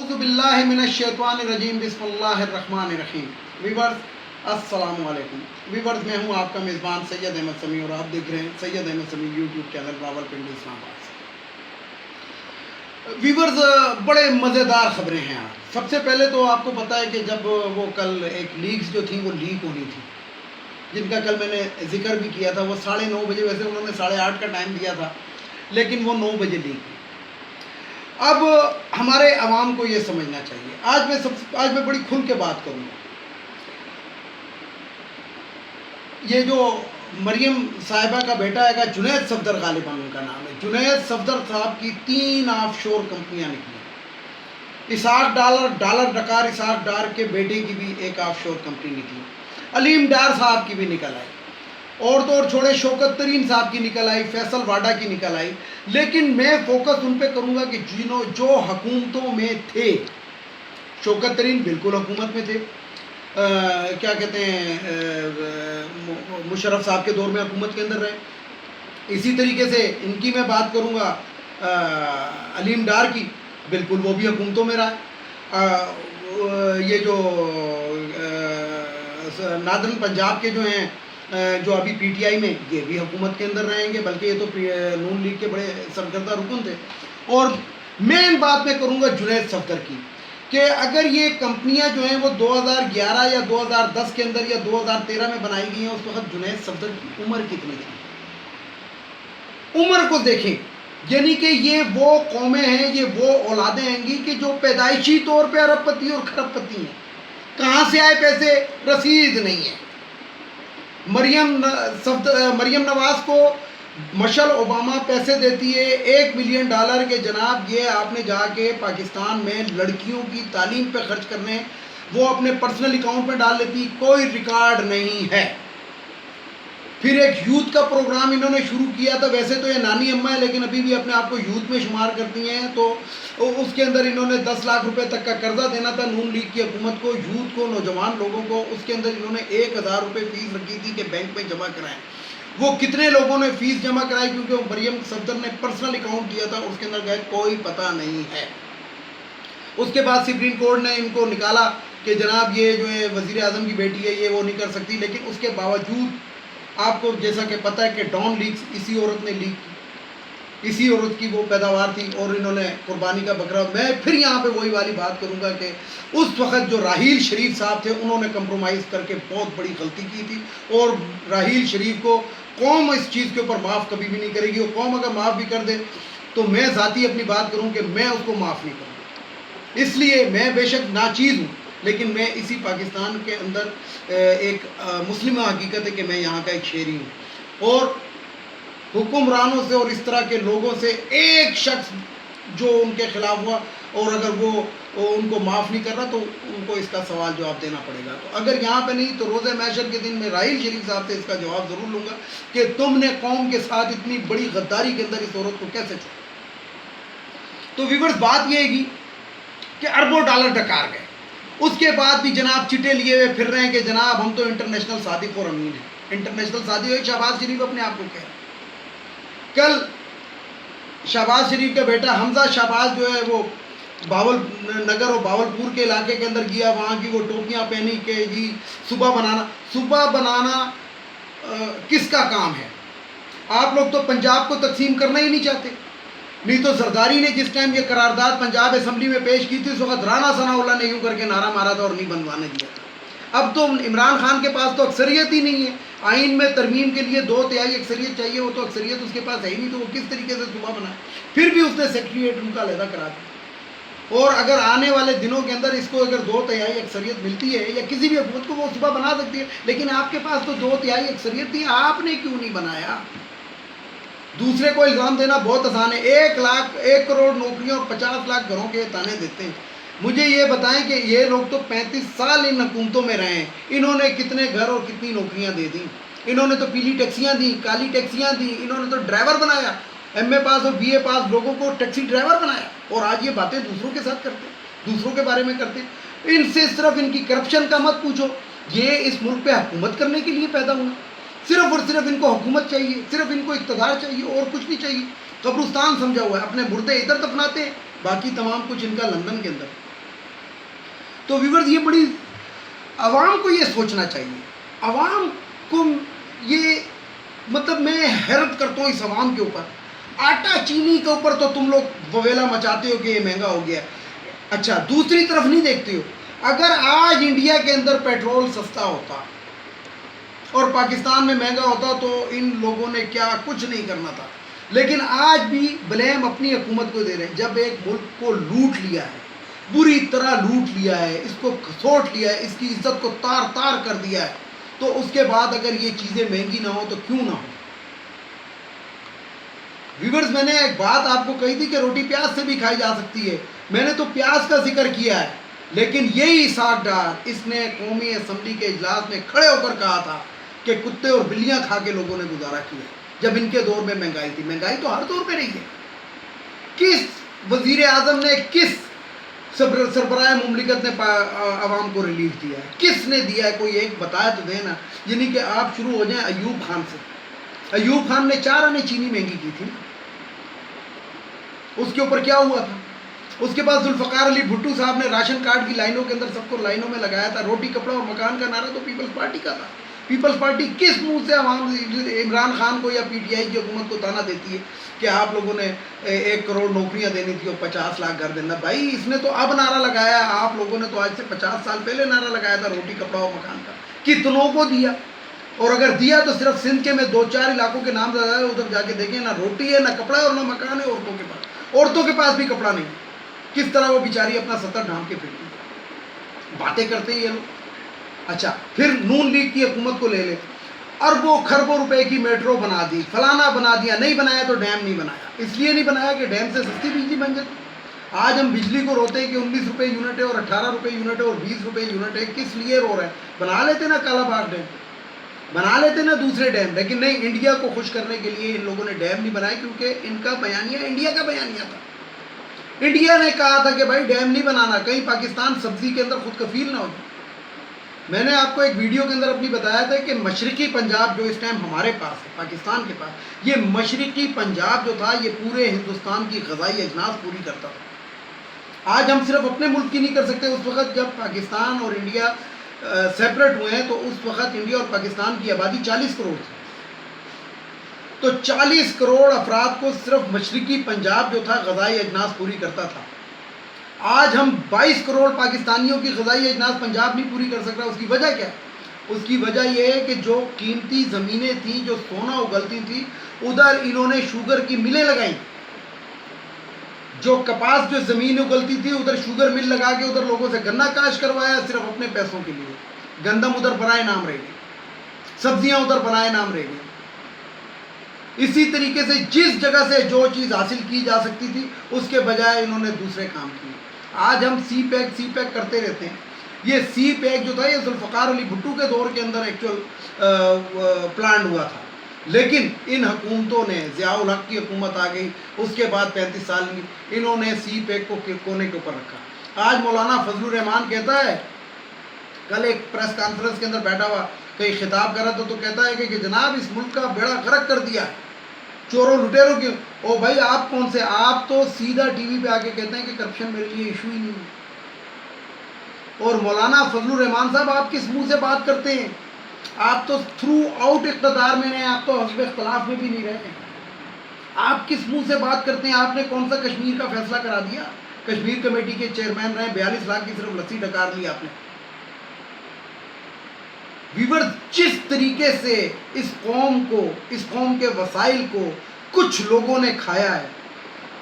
اعوذ باللہ من الشیطان الرجیم بسم اللہ الرحمن الرحیم. ویورز السلام علیکم. ویورز میں ہوں آپ کا میزبان سید احمد سمیع اور آپ دیکھ رہے ہیں سید احمد سمیع یوٹیوب چینل راولپنڈی اسلام آباد سے. ویورز بڑے مزیدار خبریں ہیں آج. سب سے پہلے تو آپ کو پتہ ہے کہ جب وہ کل ایک لیکس جو تھیں وہ لیک ہونی تھی جن کا کل میں نے ذکر بھی کیا تھا, وہ 9:30 بجے, ویسے انہوں نے 8:30 کا ٹائم دیا تھا لیکن وہ 9 بجے لیک ہوئی. اب ہمارے عوام کو یہ سمجھنا چاہیے. آج میں بڑی کھل کے بات کروں گا. یہ جو مریم صاحبہ کا بیٹا ہے گا جنید صفدر, غالباً ان کا نام ہے, جنید صفدر صاحب کی 3 آف شور کمپنیاں نکلی. اسحاق ڈالر ڈکار اسحاق ڈار کے بیٹے کی بھی ایک آف شور کمپنی نکلی. علیم ڈار صاحب کی بھی نکل آئی, اور تو اور چھوڑے شوکت ترین صاحب کی نکل آئی, فیصل واڈا کی نکل آئی. لیکن میں فوکس ان پہ کروں گا کہ جو حکومتوں میں تھے. شوکت ترین بالکل حکومت میں تھے, کیا کہتے ہیں, مشرف صاحب کے دور میں حکومت کے اندر رہے. اسی طریقے سے ان کی میں بات کروں گا علیم ڈار کی, بالکل وہ بھی حکومتوں میں رہا. یہ جو نادرن پنجاب کے جو ہیں, جو ابھی پی ٹی آئی میں, یہ بھی حکومت کے اندر رہیں گے, بلکہ یہ تو نون لیگ کے بڑے سرکردہ رکن تھے. اور مین بات میں کروں گا جنید صفدر کی, کہ اگر یہ کمپنیاں جو ہیں وہ 2011 یا 2010 کے اندر یا 2013 میں بنائی گئی ہیں, اس وقت جنید صفدر کی عمر کتنی تھی؟ عمر کو دیکھیں. یعنی کہ یہ وہ قومیں ہیں, یہ وہ اولادیں ہیں گی کہ جو پیدائشی طور پہ ارب پتی اور کھرب پتی ہیں. کہاں سے آئے پیسے؟ رسید نہیں ہے. مریم نواز کو مشل اوباما پیسے دیتی ہے $1 ملین کہ جناب یہ آپ نے جا کے پاکستان میں لڑکیوں کی تعلیم پہ خرچ کرنے, وہ اپنے پرسنل اکاؤنٹ میں ڈال لیتی, کوئی ریکارڈ نہیں ہے. پھر ایک یوتھ کا پروگرام انہوں نے شروع کیا تھا. ویسے تو یہ نانی اماں ہے لیکن ابھی بھی اپنے آپ کو یوتھ میں شمار کرتی ہیں. تو اس کے اندر انہوں نے 10 لاکھ روپے تک کا قرضہ دینا تھا نون لیگ کی حکومت کو, یوتھ کو, نوجوان لوگوں کو. اس کے اندر انہوں نے 1000 روپے فیس رکھی تھی کہ بینک میں جمع کرائیں. وہ کتنے لوگوں نے فیس جمع کرائی کیونکہ مریم صفدر نے پرسنل اکاؤنٹ دیا تھا, اس کے اندر گئے کوئی پتہ نہیں ہے. اس کے بعد سپریم کورٹ نے ان کو نکالا کہ جناب یہ جو ہے وزیر اعظم کی بیٹی ہے, یہ وہ نہیں کر سکتی. لیکن اس کے باوجود آپ کو جیسا کہ پتہ ہے کہ ڈان لیگز اسی عورت نے لیگ کی, اسی عورت کی وہ پیداوار تھی, اور انہوں نے قربانی کا بکرا. میں پھر یہاں پہ وہی والی بات کروں گا کہ اس وقت جو راحیل شریف صاحب تھے انہوں نے کمپرومائز کر کے بہت بڑی غلطی کی تھی, اور راحیل شریف کو قوم اس چیز کے اوپر معاف کبھی بھی نہیں کرے گی. اور قوم اگر معاف بھی کر دے تو میں ذاتی اپنی بات کروں کہ میں اس کو معاف نہیں کروں. اس لیے میں بے شک ناچیز ہوں, لیکن میں اسی پاکستان کے اندر ایک مسلمہ حقیقت ہے کہ میں یہاں کا ایک شہری ہوں. اور حکمرانوں سے اور اس طرح کے لوگوں سے ایک شخص جو ان کے خلاف ہوا, اور اگر وہ ان کو معاف نہیں کر رہا تو ان کو اس کا سوال جواب دینا پڑے گا. تو اگر یہاں پہ نہیں تو روز محشر کے دن میں راحیل شریف صاحب سے اس کا جواب ضرور لوں گا کہ تم نے قوم کے ساتھ اتنی بڑی غداری کے اندر اس عورت کو کیسے چھوڑا. تو ویورز بات یہ ہے گی کہ اربوں ڈالر ڈکار گئے. اس کے بعد بھی جناب چٹے لیے ہوئے پھر رہے ہیں کہ جناب ہم تو انٹرنیشنل صادق اور امین ہیں. انٹرنیشنل صادق ہوئے شہباز شریف اپنے آپ کو کہہ رہے. کل شہباز شریف کا بیٹا حمزہ شہباز جو ہے وہ باول نگر اور باولپور کے علاقے کے اندر گیا, وہاں کی وہ ٹوپیاں پہنی کہ جی صبح بنانا کس کا کام ہے؟ آپ لوگ تو پنجاب کو تقسیم کرنا ہی نہیں چاہتے. نہیں تو زرداری نے جس ٹائم یہ قرارداد پنجاب اسمبلی میں پیش کی تھی اس وقت رانا ثناء اللہ نے یوں کر کے نعرہ مارا تھا اور نہیں بنوانے دیا تھا. اب تو عمران خان کے پاس تو اکثریت ہی نہیں ہے. آئین میں ترمیم کے لیے 2/3 اکثریت چاہیے, وہ تو اکثریت اس کے پاس ہے ہی نہیں, تو وہ کس طریقے سے صوبہ بنائے. پھر بھی اس نے سیکریٹریٹ ان کا علیحدہ کرا دیا. اور اگر آنے والے دنوں کے اندر اس کو اگر 2/3 اکثریت ملتی ہے یا کسی بھی حکومت کو, وہ صوبہ بنا سکتی ہے. لیکن آپ کے پاس تو 2/3 اکثریت تھی, آپ نے کیوں نہیں بنایا؟ دوسرے کو الزام دینا بہت آسان ہے. 1 کروڑ نوکریوں اور 50 لاکھ گھروں کے تانے دیتے ہیں. مجھے یہ بتائیں کہ یہ لوگ تو 35 سال ان حکومتوں میں رہے ہیں, انہوں نے کتنے گھر اور کتنی نوکریاں دے دیں. انہوں نے تو پیلی ٹیکسیاں دیں, کالی ٹیکسیاں دیں, انہوں نے تو ڈرائیور بنایا, ایم اے پاس اور بی اے پاس لوگوں کو ٹیکسی ڈرائیور بنایا. اور آج یہ باتیں دوسروں کے ساتھ کرتے, دوسروں کے بارے میں کرتے. ان سے صرف ان کی کرپشن کا مت پوچھو. یہ اس ملک پہ حکومت کرنے کے لیے پیدا ہوئے, صرف اور صرف ان کو حکومت چاہیے, صرف ان کو اقتدار چاہیے, اور کچھ نہیں چاہیے. قبرستان سمجھا ہوا ہے, اپنے مردے ادھر دفناتے ہیں, باقی تمام کچھ ان کا لندن کے اندر. تو ویورز یہ بڑی عوام کو یہ سوچنا چاہیے، عوام کو یہ مطلب میں حیرت کرتا ہوں اس عوام کے اوپر. آٹا چینی کے اوپر تو تم لوگ وویلا مچاتے ہو کہ یہ مہنگا ہو گیا. اچھا دوسری طرف نہیں دیکھتے ہو، اگر آج انڈیا کے اندر پیٹرول سستا ہوتا اور پاکستان میں مہنگا ہوتا تو ان لوگوں نے کیا کچھ نہیں کرنا تھا. لیکن آج بھی بلیم اپنی حکومت کو دے رہے ہیں. جب ایک ملک کو لوٹ لیا ہے، بری طرح لوٹ لیا ہے، اس کو کھسوٹ لیا ہے، اس کی عزت کو تار تار کر دیا ہے، تو اس کے بعد اگر یہ چیزیں مہنگی نہ ہوں تو کیوں نہ ہوں. ویورز میں نے ایک بات آپ کو کہی تھی کہ روٹی پیاز سے بھی کھائی جا سکتی ہے، میں نے تو پیاز کا ذکر کیا ہے، لیکن یہی اسحاق ڈار اس نے قومی اسمبلی کے اجلاس میں کھڑے ہو کر کہا تھا کہ کتے اور بلیاں کھا کے لوگوں نے گزارا کیا جب ان کے دور میں مہنگائی تھی. مہنگائی تو ہر دور پہ رہی ہے. کس وزیر اعظم نے، کس سربراہ مملکت نے عوام کو ریلیف دیا ہے؟ کس نے دیا ہے؟ کوئی ایک بتایا تو دے نا. یعنی کہ آپ شروع ہو جائیں ایوب خان سے. ایوب خان نے 4 آنے چینی مہنگی کی تھی، اس کے اوپر کیا ہوا تھا؟ اس کے بعد ذوالفقار علی بھٹو صاحب نے راشن کارڈ کی لائنوں کے اندر سب کو لائنوں میں لگایا تھا. روٹی کپڑا اور مکان کا نعرہ تو پیپلز پارٹی کا تھا. پیپلز پارٹی کس منہ سے عوام عمران خان کو یا پی ٹی آئی کی حکومت کو تانا دیتی ہے کہ آپ لوگوں نے 1 کروڑ نوکریاں دینی تھی اور 50 لاکھ گھر دینا؟ بھائی اس نے تو اب نعرہ لگایا، آپ لوگوں نے تو آج سے 50 سال پہلے نعرہ لگایا تھا روٹی کپڑا اور مکان کا. کتنوں کو دیا؟ اور اگر دیا تو صرف سندھ کے میں 2-4 علاقوں کے نام لگائے، ادھر جا کے دیکھیں نہ روٹی ہے، نہ کپڑا ہے اور نہ مکان ہے. عورتوں کے پاس بھی کپڑا نہیں. کس طرح وہ بیچاری اپنا سطر ڈھانپ کے پھرتی باتیں کرتے ہیں یہ لوگ. اچھا پھر نون لیگ کی حکومت کو لے لے، اربوں خربوں روپے کی میٹرو بنا دی، فلانا بنا دیا. نہیں بنایا تو ڈیم نہیں بنایا. اس لیے نہیں بنایا کہ ڈیم سے سستی بجلی بن جائے. آج ہم بجلی کو روتے ہیں کہ 19 روپے یونٹ ہے اور 18 روپے یونٹ ہے اور 20 روپے یونٹ ہے. کس لیے رو رہے ہیں؟ بنا لیتے نا کالا باغ ڈیم، بنا لیتے نا دوسرے ڈیم. لیکن نہیں، انڈیا کو خوش کرنے کے لیے ان لوگوں نے ڈیم نہیں بنائے، کیونکہ ان کا بیانیہ انڈیا کا بیانیہ تھا. انڈیا نے کہا تھا کہ بھائی ڈیم نہیں بنانا، کہیں پاکستان سبزی کے اندر خود کفیل نہ ہو جائے. میں نے آپ کو ایک ویڈیو کے اندر اپنی بتایا تھا کہ مشرقی پنجاب جو اس ٹائم ہمارے پاس ہے، پاکستان کے پاس، یہ مشرقی پنجاب جو تھا یہ پورے ہندوستان کی غذائی اجناس پوری کرتا تھا. آج ہم صرف اپنے ملک کی نہیں کر سکتے. اس وقت جب پاکستان اور انڈیا سیپریٹ ہوئے ہیں تو اس وقت انڈیا اور پاکستان کی آبادی 40 کروڑ تھی. تو 40 کروڑ افراد کو صرف مشرقی پنجاب جو تھا غذائی اجناس پوری کرتا تھا. آج ہم 22 کروڑ پاکستانیوں کی غذائی اجناس پنجاب نہیں پوری کر سک رہا. اس کی وجہ کیا ہے؟ اس کی وجہ یہ ہے کہ جو قیمتی زمینیں تھیں، جو سونا اگلتی تھی، ادھر انہوں نے شوگر کی ملیں لگائیں. جو کپاس جو زمین اگلتی تھی ادھر شوگر مل لگا کے ادھر لوگوں سے گنا کاشت کروایا صرف اپنے پیسوں کے لیے. گندم ادھر برائے نام رہ گئی، سبزیاں ادھر برائے نام رہ گئی. اسی طریقے سے جس جگہ سے جو چیز حاصل کی جا سکتی تھی اس کے بجائے انہوں نے دوسرے کام کیے. آج ہم سی پیک کرتے رہتے ہیں. یہ سی پیک جو تھا یہ ذوالفقار علی بھٹو کے دور کے اندر ایکچوئل پلان ہوا تھا، لیکن ان حکومتوں نے، ضیاء الحق کی حکومت آ گئی، اس کے بعد 35 سال میں انہوں نے سی پیک کو کونے کے اوپر رکھا. آج مولانا فضل الرحمان کہتا ہے، کل ایک پریس کانفرنس کے اندر بیٹھا ہوا کہیں خطاب کر رہا تھا تو کہتا ہے کہ جناب اس ملک کا بیڑا غرق کر دیا چوروں لٹیروں کی. او بھائی آپ کون سے؟ آپ تو سیدھا ٹی وی پہ آ کے کہتے ہیں کہ کرپشن میرے لیے ایشو ہی نہیں ہے. اور مولانا فضل الرحمان صاحب آپ کس منہ سے بات کرتے ہیں؟ آپ تو تھرو آؤٹ اقتدار میں ہیں، آپ تو حزب اختلاف میں بھی نہیں رہے. آپ کس منہ سے بات کرتے ہیں؟ آپ نے کون سا کشمیر کا فیصلہ کرا دیا؟ کشمیر کمیٹی کے چیئرمین رہے، 42 لاکھ کی صرف لسی ڈکار لی آپ نے. ویور جس طریقے سے اس قوم کے وسائل کو کچھ لوگوں نے کھایا ہے،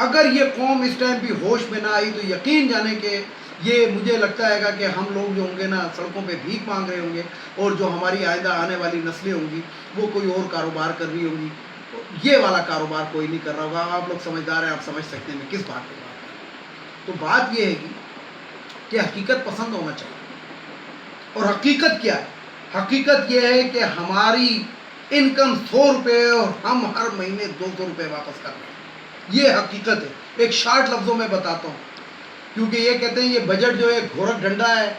اگر یہ قوم اس ٹائم بھی ہوش میں نہ آئی تو یقین جانے کہ یہ مجھے لگتا ہے گا کہ ہم لوگ جو ہوں گے نا سڑکوں پہ بھیک مانگ رہے ہوں گے، اور جو ہماری آئندہ آنے والی نسلیں ہوں گی وہ کوئی اور کاروبار کر رہی ہوں گی. یہ والا کاروبار کوئی نہیں کر رہا ہوگا. آپ لوگ سمجھدار ہیں، آپ سمجھ سکتے ہیں میں کس بات پہ بات کروں. تو بات یہ ہے کہ حقیقت پسند ہونا چاہیے. اور حقیقت کیا ہے؟ حقیقت یہ ہے کہ ہماری انکم 100 روپے اور ہم ہر مہینے 200 روپے واپس کر رہے ہیں. یہ حقیقت ہے. ایک شارٹ لفظوں میں بتاتا ہوں، کیونکہ یہ کہتے ہیں یہ بجٹ جو ہے گورکھ ڈنڈا ہے.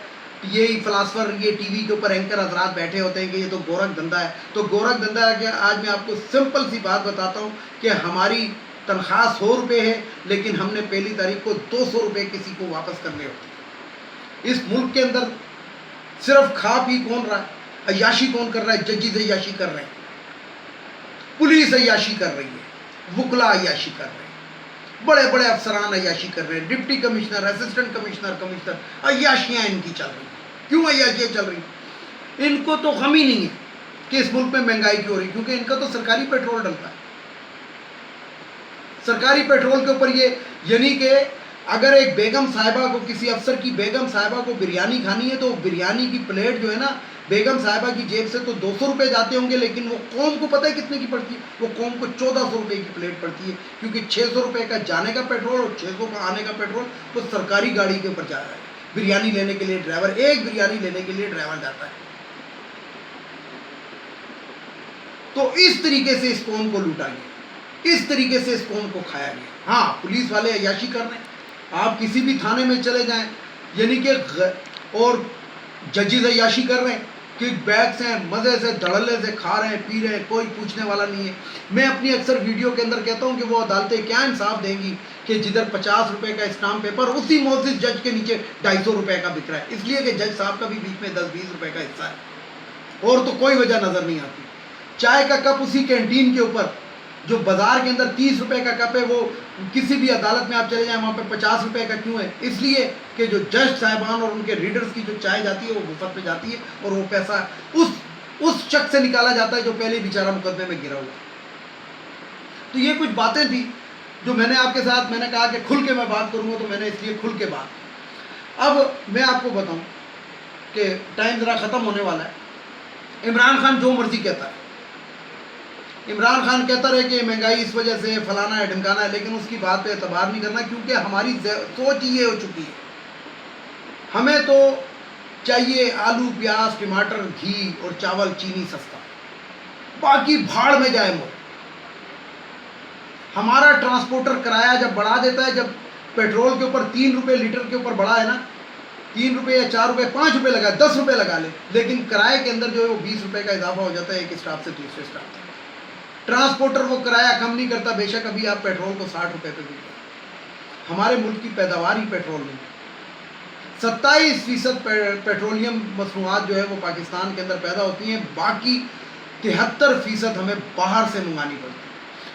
یہی فلاسفر، یہ ٹی وی کے اوپر اینکر حضرات بیٹھے ہوتے ہیں کہ یہ تو گورکھ دھندا ہے. تو گورکھ دھندا ہے کہ آج میں آپ کو سمپل سی بات بتاتا ہوں کہ ہماری تنخواہ 100 روپے ہے، لیکن ہم نے پہلی تاریخ کو 200 روپے کسی کو واپس کرنے ہوتے ہیں. اس ملک کے اندر صرف کھا پی کون رہا ہے؟ عیاشی کون کر رہا ہے؟ ججز عیاشی کر رہے ہیں، پولیس عیاشی کر رہی ہے، وکلا عیاشی کر رہے ہیں، بڑے بڑے افسران عیاشی کر رہے ہیں، ڈپٹی کمشنر، اسسٹنٹ کمشنر، عیاشیاں ان کی چل رہی ہیں۔ کیوں عیاشیاں چل رہی ہیں؟ ان کو تو غم ہی نہیں ہے کہ اس ملک میں مہنگائی کیوں ہو رہی، کیونکہ ان کا تو سرکاری پیٹرول ڈلتا ہے۔ سرکاری پیٹرول کے اوپر یہ، یعنی کہ اگر ایک بیگم صاحبہ کو، کسی افسر کی بیگم صاحبہ کو بریانی کھانی ہے تو بریانی کی پلیٹ جو ہے نا، بیگم صاحبہ کی جیب سے تو 200 روپے جاتے ہوں گے، لیکن وہ قوم کو پتہ ہے کتنے کی پڑتی ہے؟ وہ قوم کو 1400 روپے کی پلیٹ پڑتی ہے، کیونکہ 600 روپے کا جانے کا پیٹرول اور 600 کا آنے کا پیٹرول وہ سرکاری گاڑی کے اوپر جا رہا ہے۔ بریانی لینے کے لیے ڈرائیور، ایک بریانی لینے کے لیے ڈرائیور جاتا ہے۔ تو اس طریقے سے اس قوم کو لوٹا گیا، اس طریقے سے اس قوم کو کھایا گیا۔ ہاں، پولیس والے عیاشی کر رہے ہیں، آپ کسی بھی تھانے میں چلے جائیں، یعنی کہ اور ججز عیاشی کر رہے ہیں، کک بیکس ہیں، مزے سے دھڑلے سے کھا رہے ہیں، پی رہے ہیں، کوئی پوچھنے والا نہیں ہے۔ میں اپنی اکثر ویڈیو کے اندر کہتا ہوں کہ وہ عدالتیں کیا انصاف دیں گی کہ جدھر 50 روپے کا اسٹامپ پیپر اسی معزز جج کے نیچے 250 روپے کا بک رہا ہے، اس لیے کہ جج صاحب کا بھی بیچ میں 10-20 روپے کا حصہ ہے، اور تو کوئی وجہ نظر نہیں آتی۔ چائے کا کپ اسی کینٹین کے اوپر، جو بازار کے اندر 30 روپے کا کپ ہے، وہ کسی بھی عدالت میں آپ چلے جائیں وہاں پہ 50 روپے کا کیوں ہے؟ اس لیے کہ جو جج صاحبان اور ان کے ریڈرز کی جو چائے جاتی ہے وہ مفت میں جاتی ہے، اور وہ پیسہ اس شخص سے نکالا جاتا ہے جو پہلے بیچارہ مقدمے میں گرا ہوا۔ تو یہ کچھ باتیں تھیں جو میں نے آپ کے ساتھ، میں نے کہا کہ کھل کے میں بات کروں گا، تو میں نے اس لیے کھل کے بات۔ اب میں آپ کو بتاؤں کہ ٹائم ذرا ختم ہونے والا ہے۔ عمران خان جو مرضی کہتا ہے، عمران خان کہتا رہے کہ مہنگائی اس وجہ سے فلانا ہے ڈھمکانا ہے، لیکن اس کی بات پہ اعتبار نہیں کرنا، کیونکہ ہماری سوچ یہ ہو چکی ہے۔ ہمیں تو چاہیے آلو، پیاز، ٹماٹر، گھی اور چاول، چینی سستا، باقی بھاڑ میں جائے وہ۔ ہمارا ٹرانسپورٹر کرایہ جب بڑھا دیتا ہے، جب پیٹرول کے اوپر 3 روپے لیٹر کے اوپر بڑھا ہے نا، 3 روپے یا 4 روپے، 5 روپے لگا، 10 روپے لگا لے، لیکن کرائے کے اندر جو ہے وہ 20 روپے کا اضافہ ہو جاتا ہے ایک اسٹاپ سے دوسرے اسٹاپ تک۔ ٹرانسپورٹر وہ کرایہ کم نہیں کرتا، بے شک ابھی آپ پیٹرول کو 60 روپے پہ بھی۔ ہمارے ملک کی پیداوار ہی پیٹرول میں، 27% پیٹرولیم مصنوعات جو ہے وہ پاکستان کے اندر پیدا ہوتی ہیں، باقی 73% ہمیں باہر سے منگانی پڑتی ہے۔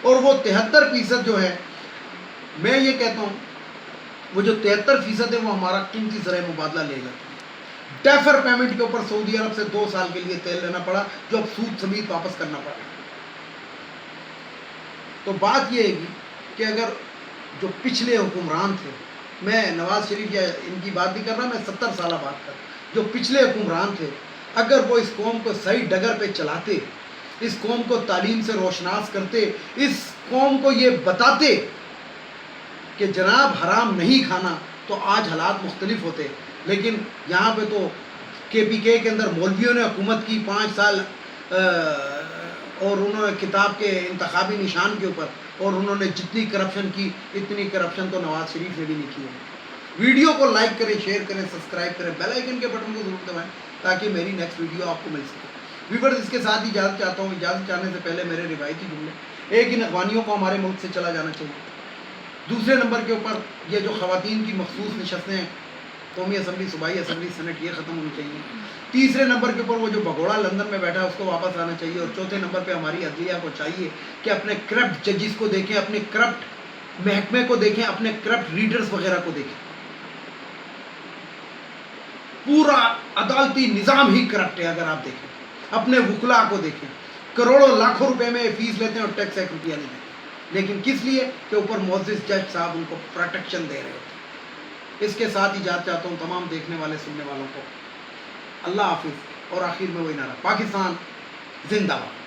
اور وہ 73% جو ہے، میں یہ کہتا ہوں وہ جو 73% ہے وہ ہمارا قیمتی زرعِ مبادلہ لے جاتا ہے۔ ڈیفر پیمنٹ کے اوپر سعودی عرب سے 2 سال کے لیے تیل لینا پڑا، جو اب سود سمیت واپس کرنا پڑا۔ تو بات یہ ہے کہ اگر جو پچھلے حکمران تھے، میں نواز شریف یا ان کی بات نہیں کر رہا، میں 70 سالہ بات کر رہا ہوں، جو پچھلے حکمران تھے، اگر وہ اس قوم کو صحیح ڈگر پہ چلاتے، اس قوم کو تعلیم سے روشناس کرتے، اس قوم کو یہ بتاتے کہ جناب حرام نہیں کھانا، تو آج حالات مختلف ہوتے۔ لیکن یہاں پہ تو KPK کے اندر مولویوں نے حکومت کی 5 سال، اور انہوں نے کتاب کے انتخابی نشان کے اوپر، اور انہوں نے جتنی کرپشن کی، اتنی کرپشن تو نواز شریف نے بھی نہیں کی ہے۔ ویڈیو کو لائک کریں، شیئر کریں، سبسکرائب کریں، بیل آئیکن کے بٹن کو ضرور دبائیں تاکہ میری نیکسٹ ویڈیو آپ کو مل سکے۔ ویورز، اس کے ساتھ اجازت چاہتا ہوں۔ اجازت چاہنے سے پہلے میرے روایتی جملے، ایک ان اخوانیوں کو ہمارے ملک سے چلا جانا چاہیے۔ دوسرے نمبر کے اوپر یہ جو خواتین کی مخصوص نشستیں ہیں، قومی اسمبلی، صوبائی اسمبلی، سینٹ، یہ ختم ہونی چاہیے۔ تیسرے نمبر کے اوپر وہ جو بھگوڑا لندن میں بیٹھا ہے اس کو واپس آنا چاہیے۔ اور چوتھے نمبر پہ ہماری عدلیہ کو چاہیے کہ اپنے کرپٹ ججز کو دیکھیں، اپنے کرپٹ محکمے کو دیکھیں، اپنے کرپٹ ریڈرز وغیرہ کو دیکھیں۔ پورا عدالتی نظام ہی کرپٹ ہے اگر آپ دیکھیں۔ اپنے وکلا کو دیکھیں، کروڑوں لاکھوں روپے میں فیس لیتے ہیں اور ٹیکس 1 روپیہ نہیں دیتے، لیکن کس لیے کہ اوپر معزز جج صاحب ان کو پروٹیکشن دے رہے ہوتے ہیں۔ اس کے ساتھ اجازت چاہتا ہوں تمام دیکھنے والے سننے والوں کو۔ اللہ حافظ۔ اور آخر میں وہی نعرہ، پاکستان زندہ باد۔